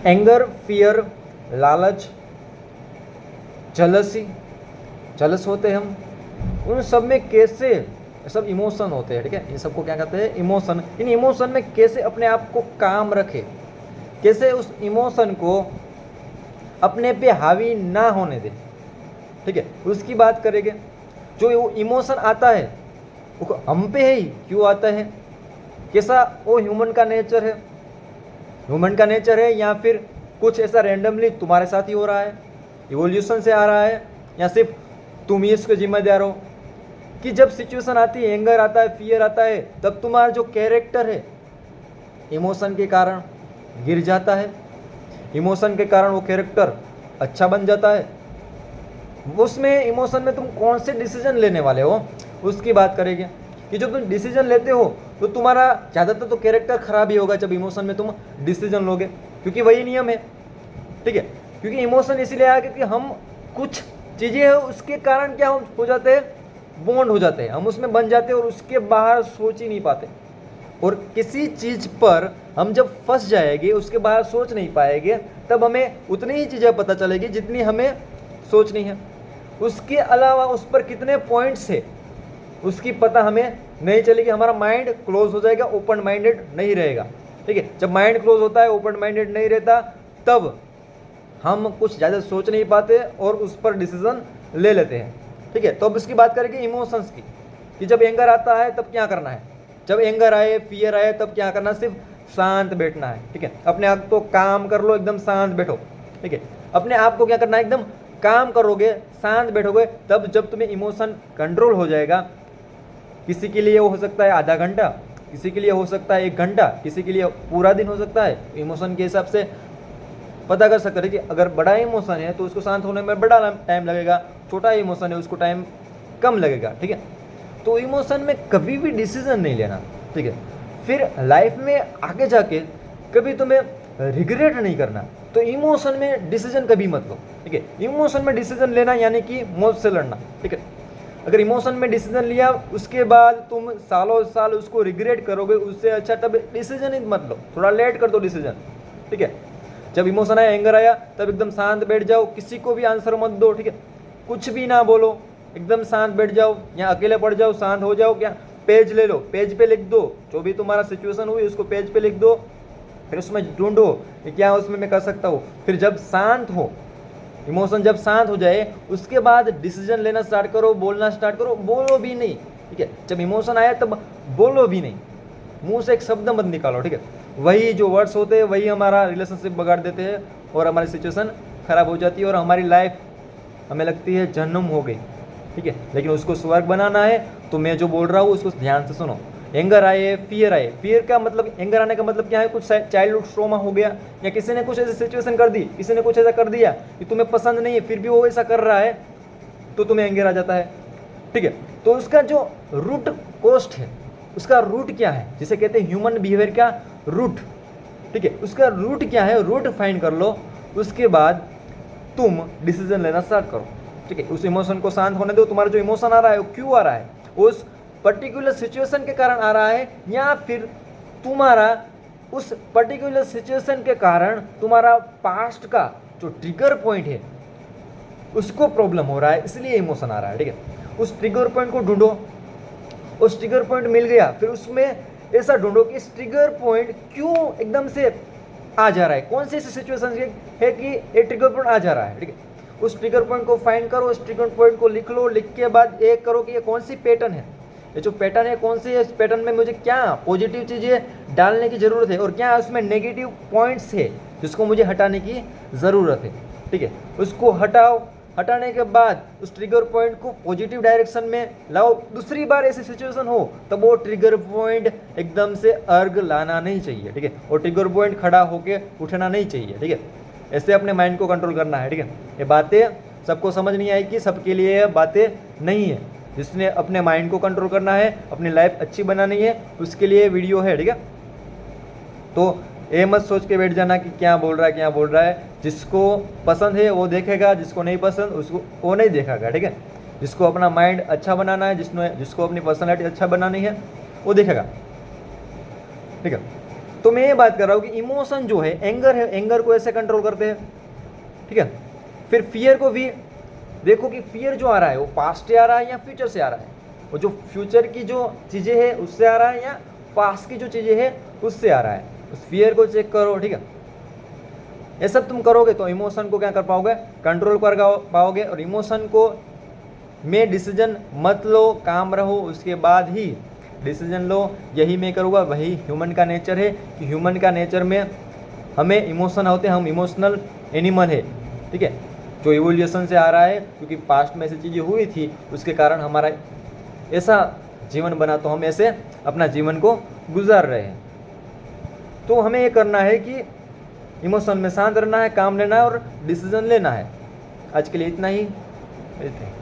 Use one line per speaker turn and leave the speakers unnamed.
Anger, fear, लालच, जलसी, jealous होते हैं हम, उन सब में कैसे, सब इमोशन होते हैं, ठीक है, इन सबको क्या कहते हैं, इमोशन। इन इमोशन में कैसे अपने आप को काम रखे, कैसे उस इमोशन को अपने पे हावी ना होने दे, ठीक है, उसकी बात करेंगे। जो वो इमोशन आता है वो हम पे ही क्यों आता है, कैसा वो ह्यूमन का नेचर है, ह्यूमन का नेचर है, या फिर कुछ ऐसा रैंडमली तुम्हारे साथ ही हो रहा है, इवोल्यूशन से आ रहा है, या सिर्फ तुम ही इसके जिम्मेदार हो कि जब सिचुएशन आती है, एंगर आता है, फियर आता है, तब तुम्हारा जो कैरेक्टर है इमोशन के कारण गिर जाता है, इमोशन के कारण वो कैरेक्टर अच्छा बन जाता है। उसमें इमोशन में तुम कौन से डिसीजन लेने वाले हो उसकी बात करेंगे कि जब तुम डिसीजन लेते हो तो तुम्हारा ज़्यादातर तो कैरेक्टर खराब ही होगा जब इमोशन में तुम डिसीजन लोगे, क्योंकि वही नियम है, ठीक है। क्योंकि इमोशन इसीलिए आया क्योंकि हम कुछ चीज़ें हैं उसके कारण क्या हो जाते हैं, बॉन्ड हो जाते हैं, हम उसमें बन जाते हैं और उसके बाहर सोच ही नहीं पाते। और किसी चीज़ पर हम जब फंस जाएंगे, उसके बाहर सोच नहीं पाएंगे, तब हमें उतनी ही चीज़ें पता चलेगी जितनी हमें सोचनी है। उसके अलावा उस पर कितने पॉइंट्स है उसकी पता हमें नहीं चलेगी, हमारा माइंड क्लोज हो जाएगा, ओपन माइंडेड नहीं रहेगा, ठीक है। जब माइंड क्लोज होता है, ओपन माइंडेड नहीं रहता, तब हम कुछ ज़्यादा सोच नहीं पाते और उस पर डिसीजन ले लेते हैं, ठीक है। तो अब इसकी बात करेंगे इमोशंस की, कि जब एंगर आता है तब क्या करना है, जब एंगर आए, फियर आए, तब क्या करना है, सिर्फ शांत बैठना है, ठीक है। अपने आप को काम कर लो, एकदम शांत बैठो, ठीक है। अपने आप को क्या करना है, एकदम काम करोगे, शांत बैठोगे, तब जब तुम्हें इमोशन कंट्रोल हो जाएगा, किसी के लिए वो हो सकता है आधा घंटा, किसी के लिए हो सकता है 1 घंटा, किसी के लिए पूरा दिन हो सकता है। इमोशन के हिसाब से पता कर सकते हैं कि अगर बड़ा इमोशन है तो उसको शांत होने में बड़ा टाइम लगेगा, छोटा इमोशन है उसको टाइम कम लगेगा, ठीक है। तो इमोशन में कभी भी डिसीजन नहीं लेना, ठीक है। फिर लाइफ में आगे जाके कभी तुम्हें रिग्रेट नहीं करना, तो इमोशन में डिसीजन कभी मत लो, ठीक है। इमोशन में डिसीजन लेना यानी कि मौत से लड़ना, ठीक है। अगर इमोशन में डिसीजन लिया उसके बाद तुम सालों साल उसको रिग्रेट करोगे, उससे अच्छा तब डिसीजन ही मत लो, थोड़ा लेट कर दो डिसीजन, ठीक है। जब इमोशन आया, एंगर आया, तब एकदम शांत बैठ जाओ, किसी को भी आंसर मत दो, ठीक है। कुछ भी ना बोलो, एकदम शांत बैठ जाओ, या अकेले पड़ जाओ, शांत हो जाओ, क्या पेज ले लो, पेज पे लिख दो जो भी तुम्हारा सिचुएशन हुई उसको पेज पे लिख दो, फिर उसमें ढूंढो कि क्या उसमें मैं कर सकता हूँ। फिर जब शांत हो, इमोशन जब शांत हो जाए, उसके बाद डिसीजन लेना स्टार्ट करो, बोलना स्टार्ट करो, बोलो भी नहीं, ठीक है। जब इमोशन आया तब बोलो भी नहीं, मुंह से एक शब्द मत निकालो, ठीक है। वही जो वर्ड्स होते हैं वही हमारा रिलेशनशिप बिगाड़ देते हैं और हमारी सिचुएशन खराब हो जाती है और हमारी लाइफ हमें लगती है जन्म हो गई, ठीक है। लेकिन उसको स्वर्ग बनाना है तो मैं जो बोल रहा हूँ उसको ध्यान से सुनो। एंगर आए, फियर आए, फियर का मतलब, एंगर आने का मतलब क्या है, कुछ चाइल्डहुड ट्रॉमा हो गया, या किसी ने कुछ ऐसी सिचुएशन कर दी, किसी ने कुछ ऐसा कर दिया कि तुम्हें पसंद नहीं है, फिर भी वो ऐसा कर रहा है तो तुम्हें एंगर आ जाता है, ठीक है। तो उसका जो रूट कोस्ट है, उसका रूट क्या है, जिसे कहते हैं ह्यूमन बिहेवियर का रूट, ठीक है। उसका रूट क्या है, रूट फाइंड कर लो, उसके बाद तुम डिसीजन लेना स्टार्ट करो, ठीक है। उस इमोशन को शांत होने दो, तुम्हारा जो इमोशन आ रहा है वो क्यों आ रहा है, उस पर्टिकुलर सिचुएशन के कारण आ रहा है, या फिर तुम्हारा उस पर्टिकुलर सिचुएशन के कारण तुम्हारा पास्ट का जो ट्रिगर पॉइंट है उसको प्रॉब्लम हो रहा है, इसलिए इमोशन आ रहा है, ठीक है। उस ट्रिगर पॉइंट को ढूंढो, उस ट्रिगर पॉइंट मिल गया, फिर उसमें ऐसा ढूंढो कि इस ट्रिगर पॉइंट क्यों एकदम से आ जा रहा है, कौन सी ऐसी सिचुएशन है कि ये ट्रिगर पॉइंट आ जा रहा है, ठीक है। उस ट्रिगर पॉइंट को फाइंड करो, उस ट्रिगर पॉइंट को लिख लो, लिख के बाद एक करो कि ये कौन सी पैटर्न है, ये जो पैटर्न है कौन सी है, इस पैटर्न में मुझे क्या पॉजिटिव चीज़ें डालने की ज़रूरत है और क्या उसमें नेगेटिव पॉइंट्स है जिसको मुझे हटाने की ज़रूरत है, ठीक है। उसको हटाओ, हटाने के बाद उस ट्रिगर पॉइंट को पॉजिटिव डायरेक्शन में लाओ। दूसरी बार ऐसी सिचुएशन हो तब वो ट्रिगर पॉइंट एकदम से अर्ग लाना नहीं चाहिए, ठीक है। और ट्रिगर पॉइंट खड़ा होके उठना नहीं चाहिए, ठीक है। ऐसे अपने माइंड को कंट्रोल करना है, ठीक है। ये बातें सबको समझ नहीं आएगी, सबके लिए ये बातें नहीं है। जिसने अपने माइंड को कंट्रोल करना है, अपनी लाइफ अच्छी बनानी है, उसके लिए वीडियो है, ठीक है। तो ये मत सोच के बैठ जाना कि क्या बोल रहा है, क्या बोल रहा है। जिसको पसंद है वो देखेगा, जिसको नहीं पसंद उसको वो नहीं देखेगा, ठीक है। जिसको अपना माइंड अच्छा बनाना है, जिसको अपनी पर्सनैलिटी अच्छा बनानी है वो देखेगा, ठीक है। तो मैं ये बात कर रहा हूँ कि इमोशन जो है, एंगर है, एंगर को ऐसे कंट्रोल करते हैं, ठीक है। फिर फियर को भी देखो कि फियर जो आ रहा है वो पास्ट से आ रहा है या फ्यूचर से आ रहा है, वो जो फ्यूचर की जो चीज़ें हैं उससे आ रहा है या पास्ट की जो चीज़ें हैं उससे आ रहा है। उस फियर को चेक करो, ठीक है। ये सब तुम करोगे तो इमोशन को क्या कर पाओगे, कंट्रोल कर पाओगे। और इमोशन को में डिसीजन मत लो, काम रहो, उसके बाद ही डिसीजन लो, यही मैं करूँगा। वही ह्यूमन का नेचर है कि ह्यूमन का नेचर में हमें इमोशन होते हैं, हम इमोशनल एनिमल है, ठीक है। जो इवोल्यूशन से आ रहा है, क्योंकि पास्ट में ऐसी चीज़ें हुई थी उसके कारण हमारा ऐसा जीवन बना, तो हम ऐसे अपना जीवन को गुजार रहे हैं। तो हमें ये करना है कि इमोशन में शांत रहना है, काम लेना है और डिसीजन लेना है। आज के लिए इतना ही। मिलते हैं।